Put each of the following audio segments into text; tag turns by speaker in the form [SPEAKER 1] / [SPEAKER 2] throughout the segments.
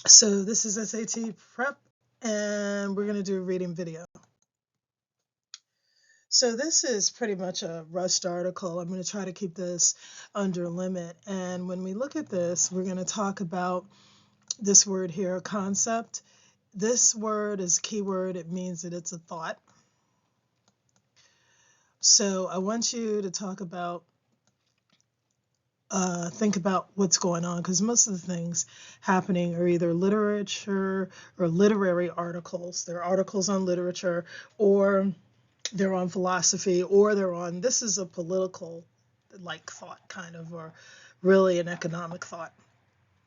[SPEAKER 1] So this is SAT prep, and we're going to do a reading video. So this is pretty much a rushed article. I'm going to try to keep this under limit. And when we look at this, we're going to talk about this word here, concept. This word is a keyword. It means that it's a thought. So I want you to talk about think about what's going on, because most of the things happening are either literature or literary articles. They're articles on literature, or they're on philosophy, or they're on, this is a political like thought kind of, or really an economic thought.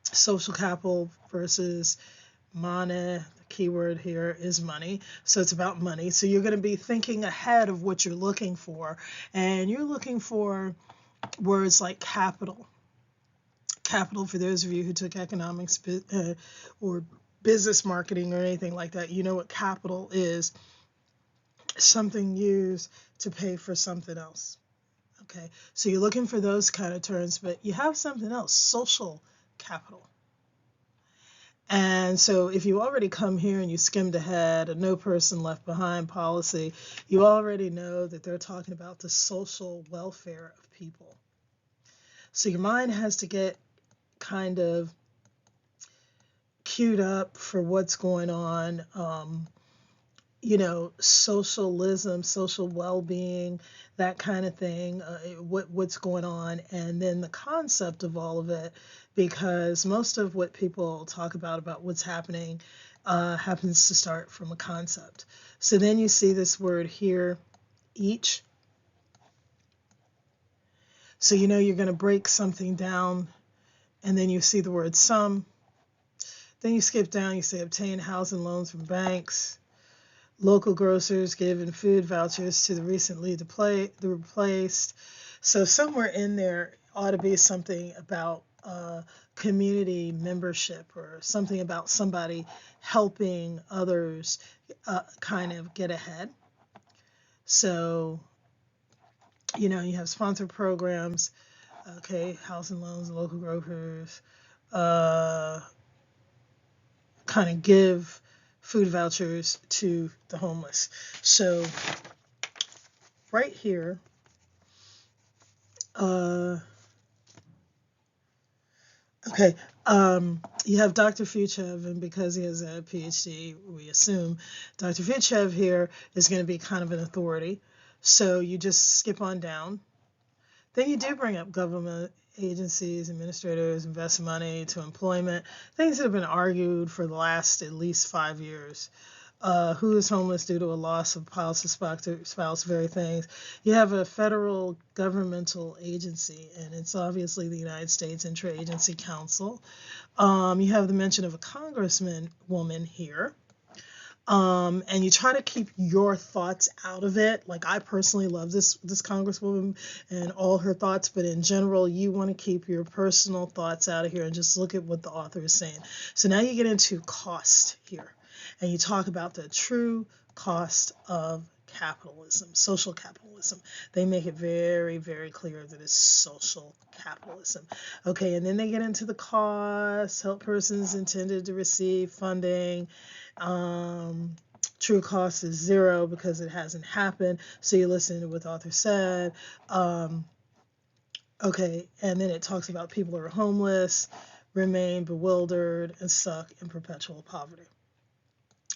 [SPEAKER 1] Social capital versus money. The keyword here is money. So it's about money. So you're going to be thinking ahead of what you're looking for, and you're looking for words like capital. Capital, for those of you who took economics or business marketing or anything like that, you know what capital is. Something used to pay for something else. Okay, so you're looking for those kind of terms, but you have something else, social capital. And so if you already come here and you skimmed ahead, a no person left behind policy, you already know that they're talking about the social welfare of people. So your mind has to get kind of queued up for what's going on. Socialism, social well-being, that kind of thing, what's going on, and then the concept of all of it, because most of what people talk about what's happening happens to start from a concept. So then you see this word here, each. So you know you're going to break something down, and then you see the word some. Then you skip down, you say obtain housing loans from banks. Local grocers giving food vouchers to the recently replaced. So somewhere in there ought to be something about community membership, or something about somebody helping others kind of get ahead. So, you have sponsored programs, okay, housing loans, local grocers, kind of give food vouchers to the homeless. So right here, okay, you have Dr. Fuchev, and because he has a PhD, we assume Dr. Fuchev here is going to be kind of an authority. So you just skip on down. Then you do bring up government agencies, administrators, invest money to employment, things that have been argued for the last at least 5 years. Who is homeless due to a loss of spouse, very things. You have a federal governmental agency, and it's obviously the United States Interagency Council. You have the mention of a congressman woman here. And you try to keep your thoughts out of it. Like, I personally love this congresswoman and all her thoughts, but in general, you want to keep your personal thoughts out of here and just look at what the author is saying. So now you get into cost here, and you talk about the true cost of capitalism, social capitalism. They make it very, very clear that it's social capitalism. Okay, and then they get into the costs, help persons intended to receive funding. True cost is zero because it hasn't happened. So you listen to what the author said. Okay, and then it talks about people who are homeless, remain bewildered, and stuck in perpetual poverty.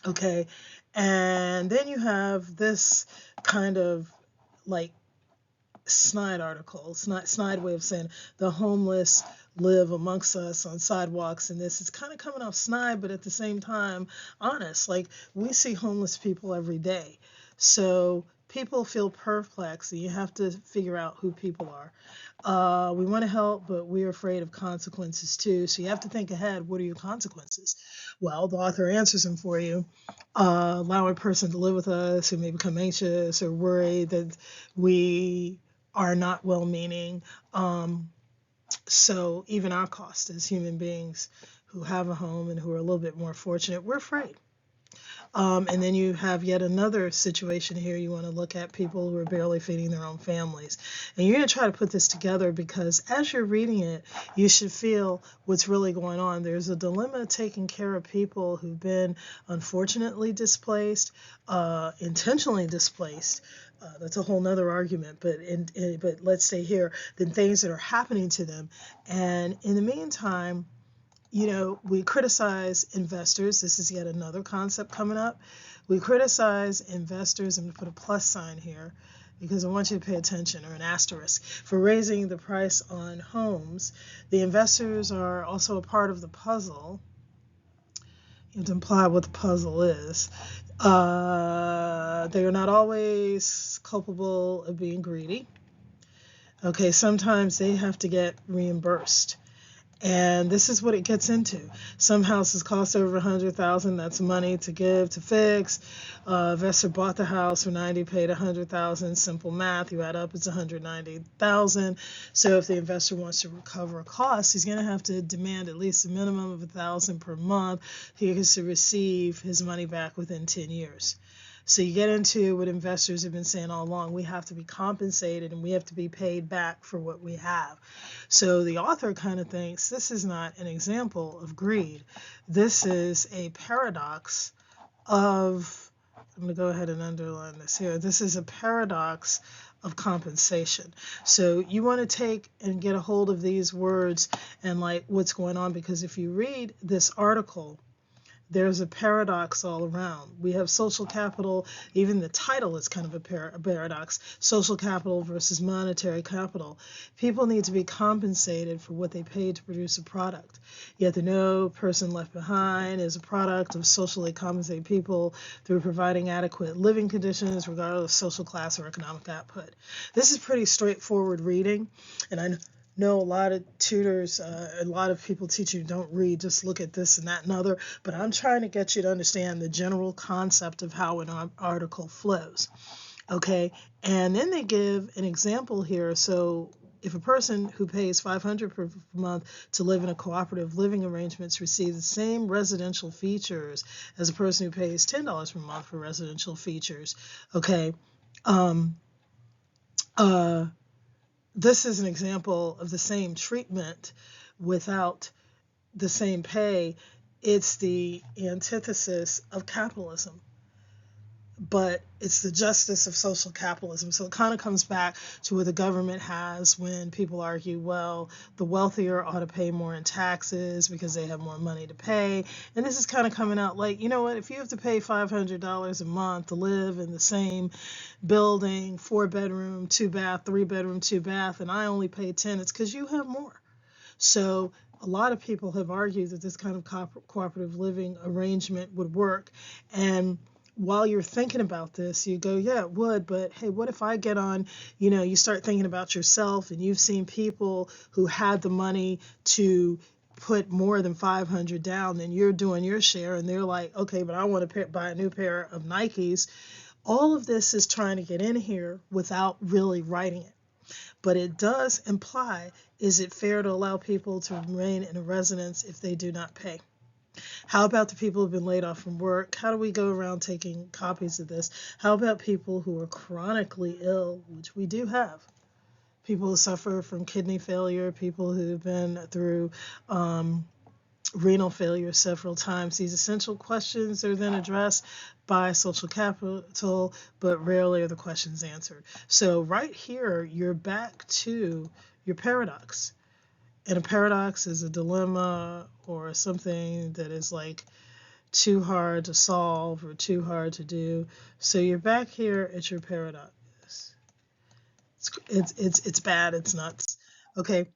[SPEAKER 1] Okay, and then you have this kind of like snide article, snide way of saying the homeless live amongst us on sidewalks, and this, it's kind of coming off snide, but at the same time honest. Like, we see homeless people every day, so people feel perplexed, and you have to figure out who people are. We want to help, but we're afraid of consequences too. So you have to think ahead. What are your consequences? Well, the author answers them for you. Allow a person to live with us who may become anxious or worried that we are not well-meaning. So even our cost as human beings who have a home and who are a little bit more fortunate, we're afraid. And then you have yet another situation here. You want to look at people who are barely feeding their own families. And you're going to try to put this together because as you're reading it, you should feel what's really going on. There's a dilemma taking care of people who've been unfortunately displaced, intentionally displaced. That's a whole nother argument, but let's stay here. Then things that are happening to them. And in the meantime, we criticize investors. This is yet another concept coming up. We criticize investors. I'm going to put a plus sign here because I want you to pay attention, or an asterisk, for raising the price on homes. The investors are also a part of the puzzle. You have to imply what the puzzle is. They are not always culpable of being greedy. Okay, sometimes they have to get reimbursed. And this is what it gets into. Some houses cost over $100,000. That's money to give to fix. Investor bought the house for $90,000, paid $100,000. Simple math. You add up, it's $190,000. So if the investor wants to recover costs, he's going to have to demand at least a minimum of $1,000 per month. He has to receive his money back within 10 years. So you get into what investors have been saying all along. We have to be compensated and we have to be paid back for what we have. So the author kind of thinks this is not an example of greed. This is a paradox of, I'm going to go ahead and underline this here. This is a paradox of compensation. So you want to take and get a hold of these words and like what's going on, because if you read this article, there's a paradox all around. We have social capital. Even the title is kind of a paradox. Social capital versus monetary capital. People need to be compensated for what they paid to produce a product. Yet the No Person Left Behind is a product of socially compensated people through providing adequate living conditions regardless of social class or economic output. This is pretty straightforward reading, and I know a lot of tutors, a lot of people teach you don't read, just look at this and that and other, but I'm trying to get you to understand the general concept of how an article flows. Okay, and then they give an example here. So if a person who pays $500 per month to live in a cooperative living arrangements receives the same residential features as a person who pays $10 per month for residential features, okay, this is an example of the same treatment without the same pay. It's the antithesis of capitalism, but it's the justice of social capitalism. So it kind of comes back to what the government has when people argue, well, the wealthier ought to pay more in taxes because they have more money to pay. And this is kind of coming out like, you know what, if you have to pay $500 a month to live in the same building, 4-bedroom, 2-bath, 3-bedroom, 2-bath, and I only pay 10, it's because you have more. So a lot of people have argued that this kind of cooperative living arrangement would work. And while you're thinking about this, you go, yeah, it would, but hey, what if I get on, you start thinking about yourself, and you've seen people who had the money to put more than 500 down, then you're doing your share, and they're like, okay, but I want to buy a new pair of Nikes. All of this is trying to get in here without really writing it. But it does imply, is it fair to allow people to remain in a residence if they do not pay? How about the people who've been laid off from work? How do we go around taking copies of this? How about people who are chronically ill, which we do have? People who suffer from kidney failure, people who've been through renal failure several times. These essential questions are then addressed by social capital, but rarely are the questions answered. So right here, you're back to your paradox. And a paradox is a dilemma or something that is like too hard to solve or too hard to do. So you're back here at your paradox. It's bad. It's nuts. Okay.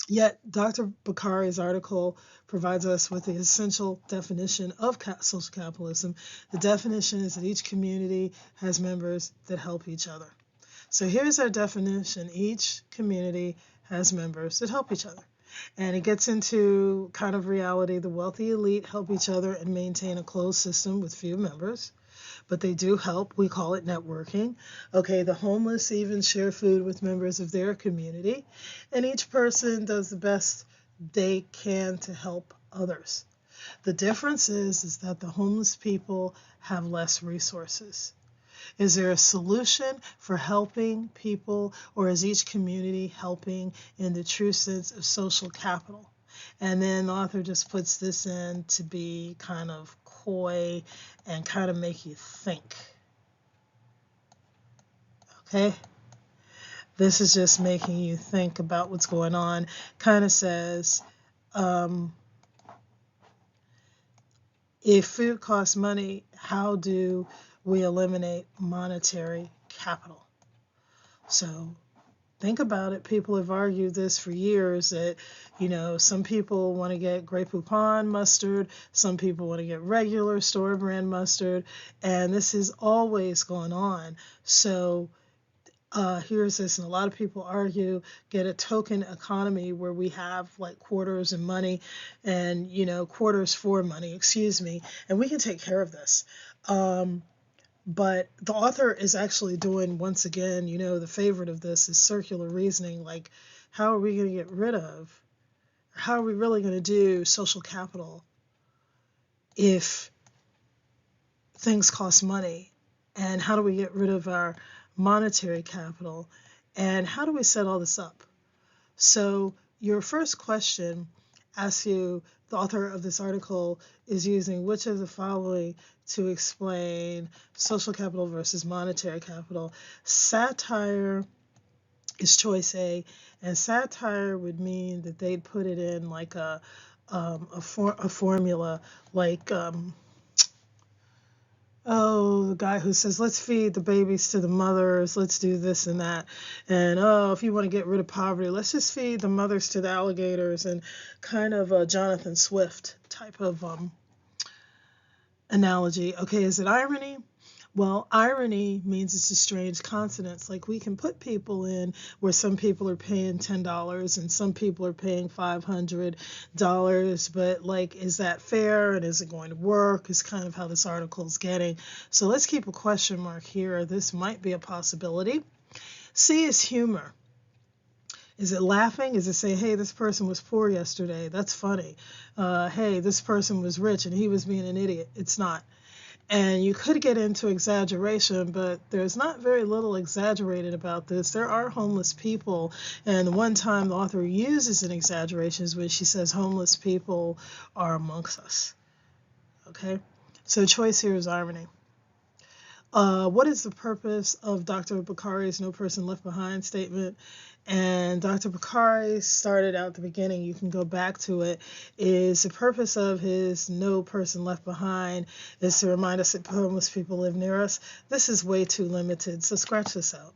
[SPEAKER 1] Yet Dr. Bakari's article provides us with the essential definition of social capitalism. The definition is that each community has members that help each other. So here's our definition. Each community has members that help each other. And it gets into kind of reality. The wealthy elite help each other and maintain a closed system with few members, but they do help. We call it networking. Okay, the homeless even share food with members of their community, and each person does the best they can to help others. The difference is that the homeless people have less resources. Is there a solution for helping people, or is each community helping in the true sense of social capital? And then the author just puts this in to be kind of coy and kind of make you think. Okay? This is just making you think about what's going on. Kind of says, if food costs money, how do we eliminate monetary capital? So think about it. People have argued this for years that, some people want to get Grey Poupon mustard, some people want to get regular store brand mustard, and this is always going on. So here's this, and a lot of people argue, get a token economy where we have like quarters and money, and quarters for money, excuse me, and we can take care of this. But the author is actually doing, once again, the favorite of this is circular reasoning, like how are we going to get rid of, how are we really going to do social capital if things cost money, and how do we get rid of our monetary capital, and how do we set all this up? So your first question asks you, the author of this article is using which of the following to explain social capital versus monetary capital. Satire is choice A, and satire would mean that they'd put it in like a formula, like the guy who says, let's feed the babies to the mothers, let's do this and that, and if you want to get rid of poverty, let's just feed the mothers to the alligators, and kind of a Jonathan Swift type of analogy. Okay, is it irony? Well, irony means it's a strange consonance. Like we can put people in where some people are paying $10 and some people are paying $500, but like, is that fair and is it going to work? Is kind of how this article is getting. So let's keep a question mark here. This might be a possibility. C is humor. Is it laughing? Is it say, hey, this person was poor yesterday, that's funny. Hey, this person was rich and he was being an idiot. It's not. And you could get into exaggeration, but there's not very little exaggerated about this. There are homeless people, and the one time the author uses an exaggeration is when she says homeless people are amongst us. Okay? So choice here is irony. What is the purpose of Dr. Bakari's No Person Left Behind statement? And Dr. Bakari started out at the beginning, you can go back to it, is the purpose of his No Person Left Behind is to remind us that homeless people live near us. This is way too limited, so scratch this out.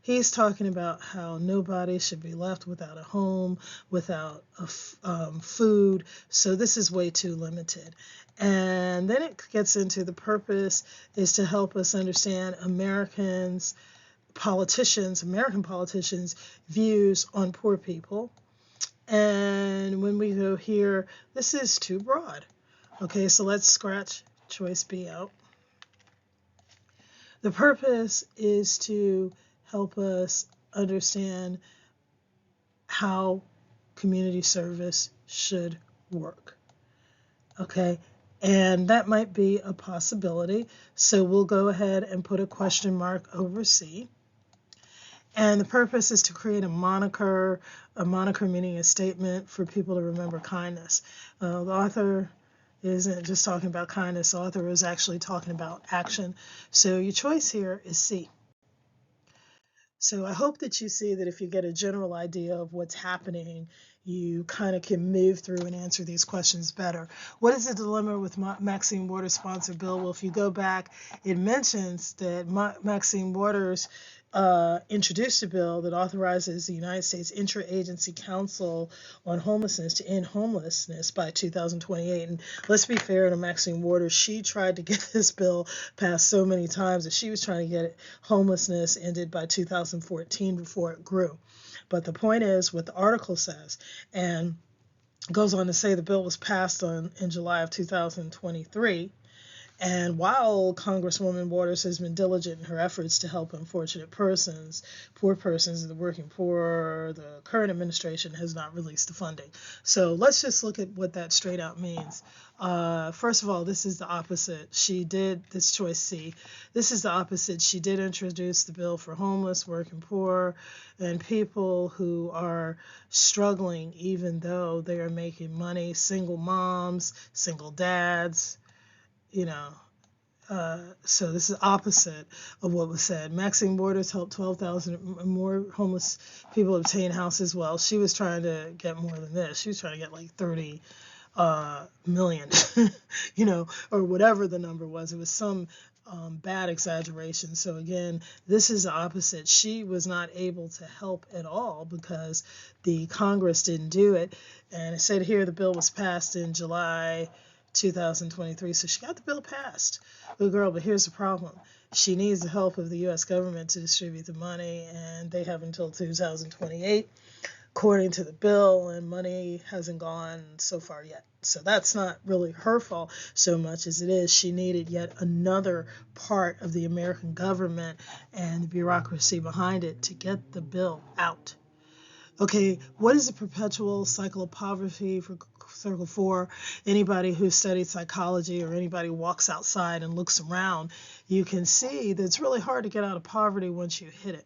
[SPEAKER 1] He's talking about how nobody should be left without a home, without food, so this is way too limited. And then it gets into the purpose is to help us understand American politicians' views on poor people. And when we go here, this is too broad. Okay, so let's scratch choice B out. The purpose is to help us understand how community service should work. Okay, and that might be a possibility. So we'll go ahead and put a question mark over C. And the purpose is to create a moniker meaning a statement for people to remember kindness. The author isn't just talking about kindness, the author is actually talking about action. So your choice here is C. So I hope that you see that if you get a general idea of what's happening, you kind of can move through and answer these questions better. What is the dilemma with Maxine Waters' sponsored bill? Well, if you go back, it mentions that Maxine Waters introduced a bill that authorizes the United States Interagency Council on Homelessness to end homelessness by 2028. And let's be fair to Maxine Waters, she tried to get this bill passed so many times that she was trying to get homelessness ended by 2014 before it grew. But the point is what the article says, and goes on to say the bill was passed in July of 2023. And while Congresswoman Waters has been diligent in her efforts to help unfortunate persons, poor persons, and the working poor, the current administration has not released the funding. So let's just look at what that straight out means. First of all, this is the opposite. She did, this choice C, this is the opposite. She did introduce the bill for homeless, working poor, and people who are struggling even though they are making money, single moms, single dads, you know. So this is opposite of what was said. Maxine Waters helped 12,000 more homeless people obtain houses. Well, she was trying to get more than this. She was trying to get like 30 million, or whatever the number was. It was some bad exaggeration. So again, this is the opposite. She was not able to help at all because the Congress didn't do it. And it said here the bill was passed in July 2023, so she got the bill passed. Good girl, but here's the problem. She needs the help of the U.S. government to distribute the money, and they have until 2028, according to the bill, and money hasn't gone so far yet. So that's not really her fault so much as it is she needed yet another part of the American government and the bureaucracy behind it to get the bill out. Okay, what is the perpetual cycle of poverty for Circle 4? Anybody who studied psychology or anybody who walks outside and looks around, you can see that it's really hard to get out of poverty once you hit it.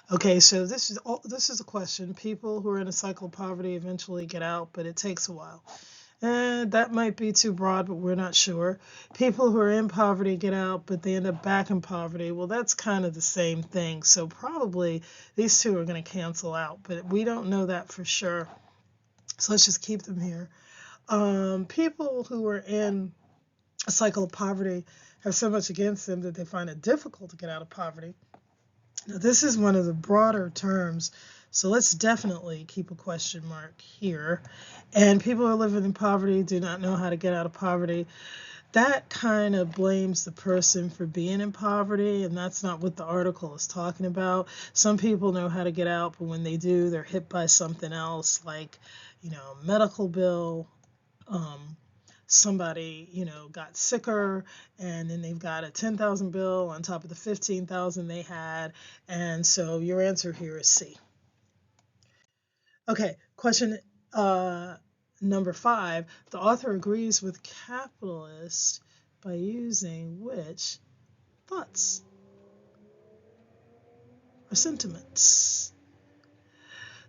[SPEAKER 1] Okay, so this is a question. People who are in a cycle of poverty eventually get out, but it takes a while. And that might be too broad, but we're not sure. People who are in poverty get out, but they end up back in poverty. Well, that's kind of the same thing. So probably these two are going to cancel out, but we don't know that for sure. So let's just keep them here. People who are in a cycle of poverty have so much against them that they find it difficult to get out of poverty. Now, this is one of the broader terms, so let's definitely keep a question mark here. And people who live in poverty do not know how to get out of poverty. That kind of blames the person for being in poverty, and that's not what the article is talking about. Some people know how to get out, but when they do, they're hit by something else, like, medical bill, somebody got sicker, and then they've got a 10,000 bill on top of the 15,000 they had, and so your answer here is C. Okay, question number 5. The author agrees with capitalist by using which thoughts or sentiments?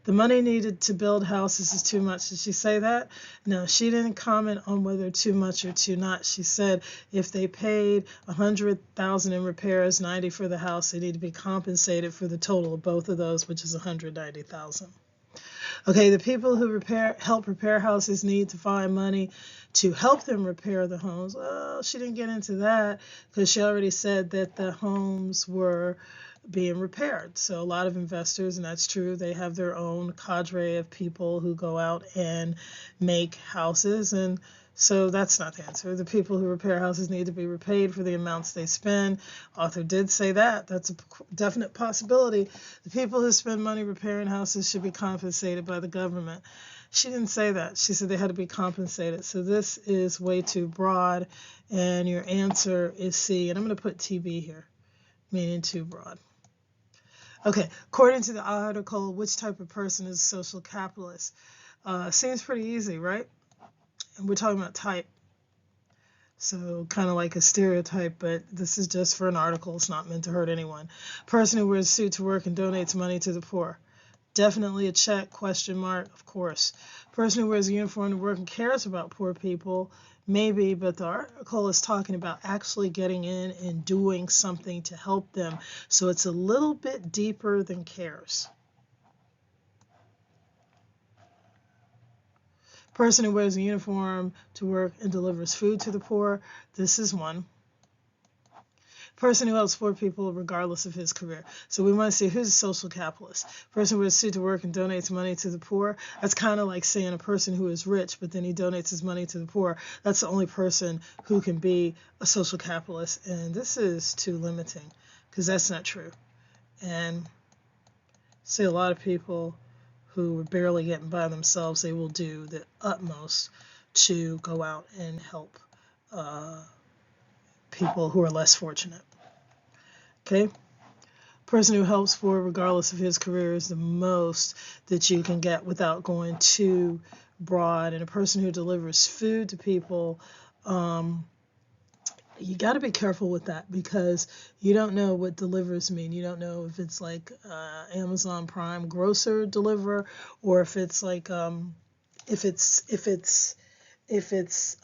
[SPEAKER 1] The money needed to build houses is too much. Did she say that? No, she didn't comment on whether too much or too not. She said if they paid 100,000 in repairs, 90 for the house, they need to be compensated for the total of both of those, which is 190,000. Okay, the people who help repair houses need to find money to help them repair the homes. Well, she didn't get into that because she already said that the homes were being repaired. So a lot of investors, and that's true, they have their own cadre of people who go out and make houses, and so that's not the answer. The people who repair houses need to be repaid for the amounts they spend. Author did say that. That's a definite possibility. The people who spend money repairing houses should be compensated by the government. She didn't say that. She said they had to be compensated. So this is way too broad, and your answer is C. And I'm going to put TB here, meaning too broad. Okay, according to the article, which type of person is a social capitalist? Seems pretty easy, right? And we're talking about type. So kind of like a stereotype, but this is just for an article. It's not meant to hurt anyone. Person who wears a suit to work and donates money to the poor. Definitely a check, question mark, of course. Person who wears a uniform to work and cares about poor people, maybe, but the article is talking about actually getting in and doing something to help them. So it's a little bit deeper than cares. Person who wears a uniform to work and delivers food to the poor, this is one. Person who helps poor people regardless of his career. So we want to see who's a social capitalist. Person with a suit to work and donates money to the poor. That's kind of like saying a person who is rich, but then he donates his money to the poor. That's the only person who can be a social capitalist. And this is too limiting because that's not true. And see a lot of people who are barely getting by themselves, they will do the utmost to go out and help people who are less fortunate. Okay? Person who helps for, regardless of his career, is the most that you can get without going too broad. And a person who delivers food to people, you got to be careful with that, because you don't know what delivers mean. You don't know if it's like Amazon Prime grocer deliverer, or if it's like if it's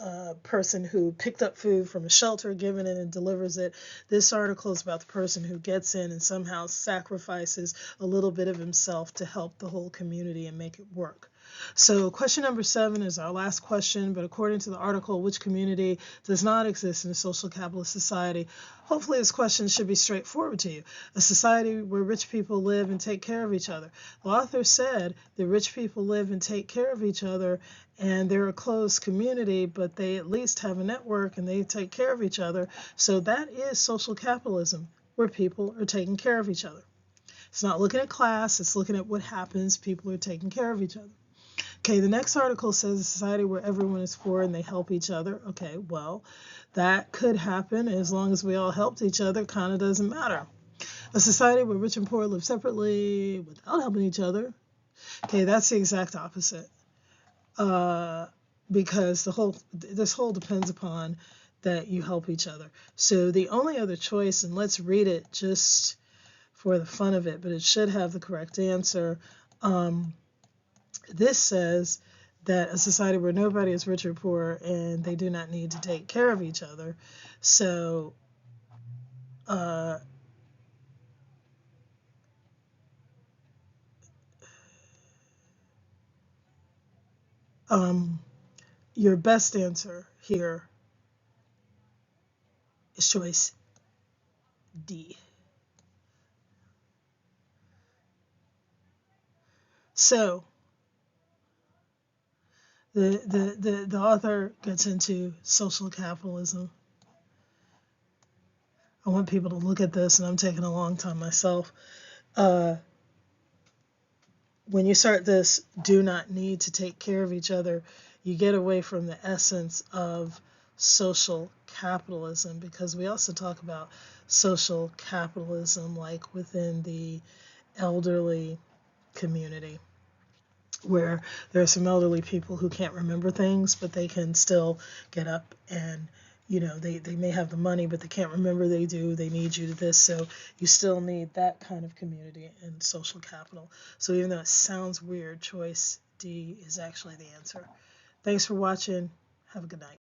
[SPEAKER 1] a person who picked up food from a shelter, given it, and delivers it. This article is about the person who gets in and somehow sacrifices a little bit of himself to help the whole community and make it work. So question number 7 is our last question, but according to the article, which community does not exist in a social capitalist society? Hopefully this question should be straightforward to you. A society where rich people live and take care of each other. The author said that rich people live and take care of each other, and they're a closed community, but they at least have a network and they take care of each other. So that is social capitalism, where people are taking care of each other. It's not looking at class, it's looking at what happens. People are taking care of each other. Okay, the next article says a society where everyone is poor and they help each other. Okay, well, that could happen as long as we all helped each other. Kind of doesn't matter. A society where rich and poor live separately without helping each other. Okay, that's the exact opposite. Because this whole depends upon that you help each other. So the only other choice, and let's read it just for the fun of it, but it should have the correct answer. This says that a society where nobody is rich or poor and they do not need to take care of each other. So your best answer here is choice D. So the author gets into social capitalism. I want people to look at this, and I'm taking a long time myself. When you start this do not need to take care of each other, you get away from the essence of social capitalism, because we also talk about social capitalism like within the elderly community, where there are some elderly people who can't remember things, but they can still get up and, they may have the money, but they can't remember they do. They need you to this. So you still need that kind of community and social capital. So even though it sounds weird, choice D is actually the answer. Thanks for watching. Have a good night.